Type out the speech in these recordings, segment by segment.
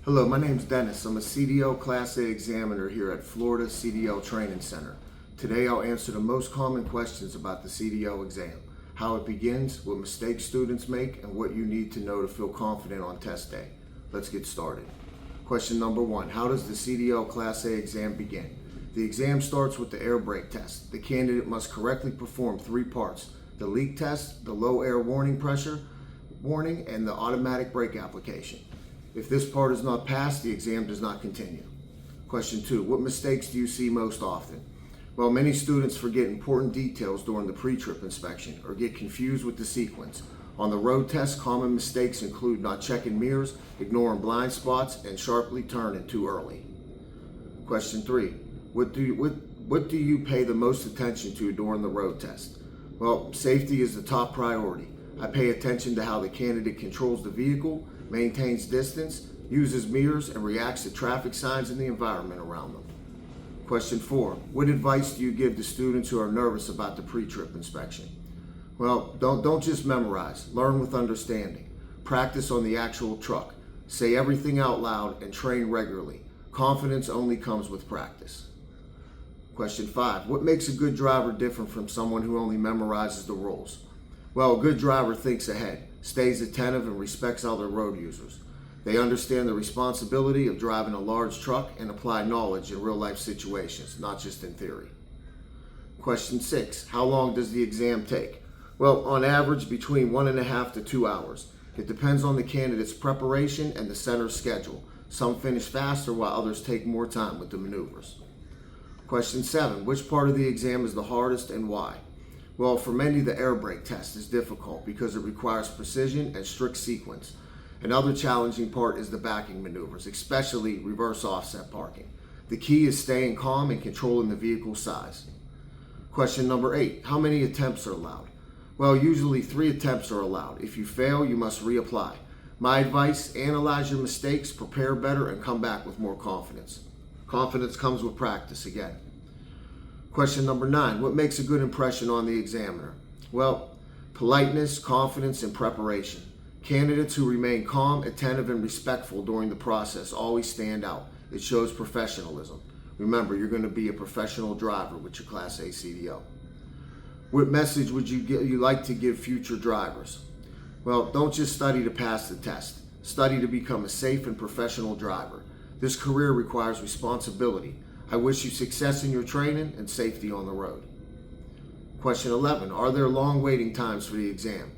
Hello, my name's Dennis. I'm a CDL Class A examiner here at Florida CDL Training Center. Today I'll answer the most common questions about the CDL exam, how it begins, what mistakes students make, and what you need to know to feel confident on test day. Let's get started. Question number 1, how does the CDL Class A exam begin? The exam starts with the air brake test. The candidate must correctly perform 3 parts: the leak test, the low air warning pressure warning, and the automatic brake application. If this part is not passed, the exam does not continue. Question 2, what mistakes do you see most often? Well, many students forget important details during the pre-trip inspection or get confused with the sequence. On the road test, common mistakes include not checking mirrors, ignoring blind spots, and sharply turning too early. Question 3, what do you pay the most attention to during the road test? Well, safety is the top priority. I pay attention to how the candidate controls the vehicle, maintains distance, uses mirrors, and reacts to traffic signs in the environment around them. Question 4, what advice do you give to students who are nervous about the pre-trip inspection? Well, don't just memorize, learn with understanding. Practice on the actual truck. Say everything out loud and train regularly. Confidence only comes with practice. Question 5, what makes a good driver different from someone who only memorizes the rules? Well, a good driver thinks ahead, stays attentive, and respects other road users. They understand the responsibility of driving a large truck and apply knowledge in real-life situations, not just in theory. Question 6, how long does the exam take? Well, on average, between 1.5 to 2 hours. It depends on the candidate's preparation and the center's schedule. Some finish faster while others take more time with the maneuvers. Question 7, which part of the exam is the hardest and why? Well, for many, the air brake test is difficult because it requires precision and strict sequence. Another challenging part is the backing maneuvers, especially reverse offset parking. The key is staying calm and controlling the vehicle's size. Question number 8, how many attempts are allowed? Well, usually 3 attempts are allowed. If you fail, you must reapply. My advice, analyze your mistakes, prepare better, and come back with more confidence. Confidence comes with practice again. Question number 9, what makes a good impression on the examiner? Well, politeness, confidence, and preparation. Candidates who remain calm, attentive, and respectful during the process always stand out. It shows professionalism. Remember, you're going to be a professional driver with your Class A CDL. What message would you like to give future drivers? Well, don't just study to pass the test. Study to become a safe and professional driver. This career requires responsibility. I wish you success in your training and safety on the road. Question 11, are there long waiting times for the exam?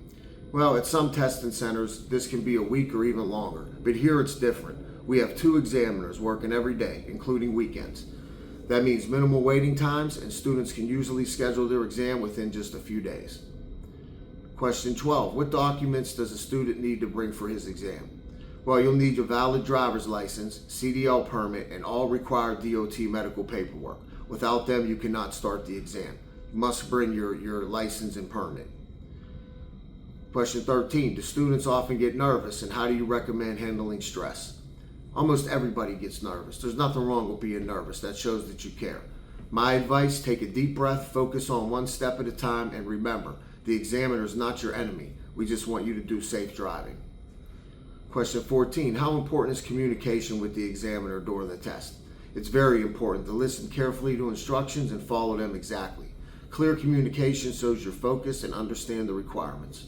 Well, at some testing centers, this can be a week or even longer, but here it's different. We have 2 examiners working every day, including weekends. That means minimal waiting times, and students can usually schedule their exam within just a few days. Question 12, what documents does a student need to bring for his exam? Well, you'll need your valid driver's license, CDL permit, and all required DOT medical paperwork. Without them, you cannot start the exam. You must bring your license and permit. Question 13, do students often get nervous, and how do you recommend handling stress? Almost everybody gets nervous. There's nothing wrong with being nervous. That shows that you care. My advice, take a deep breath, focus on one step at a time, and remember, the examiner is not your enemy. We just want you to do safe driving. Question 14, how important is communication with the examiner during the test? It's very important to listen carefully to instructions and follow them exactly. Clear communication shows your focus and understand the requirements.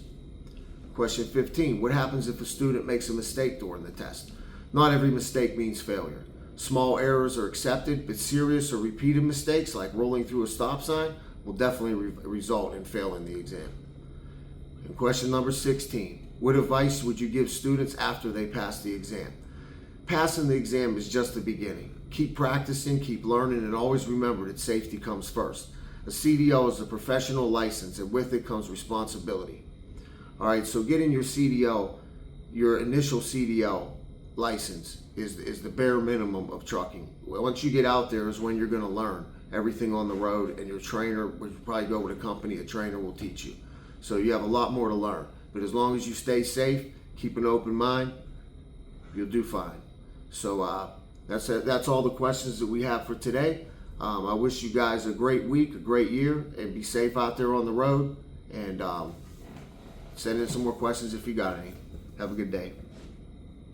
Question 15, what happens if a student makes a mistake during the test? Not every mistake means failure. Small errors are accepted, but serious or repeated mistakes like rolling through a stop sign will definitely result in failing the exam. And question number 16, what advice would you give students after they pass the exam? Passing the exam is just the beginning. Keep practicing, keep learning, and always remember that safety comes first. A CDL is a professional license, and with it comes responsibility. All right, so getting your CDL, your initial CDL license is the bare minimum of trucking. Once you get out there is when you're going to learn everything on the road, and your trainer, would probably go with a company, a trainer will teach you. So you have a lot more to learn. But as long as you stay safe, keep an open mind, you'll do fine. So that's all the questions that we have for today. I wish you guys a great week, a great year, and be safe out there on the road. And send in some more questions if you got any. Have a good day.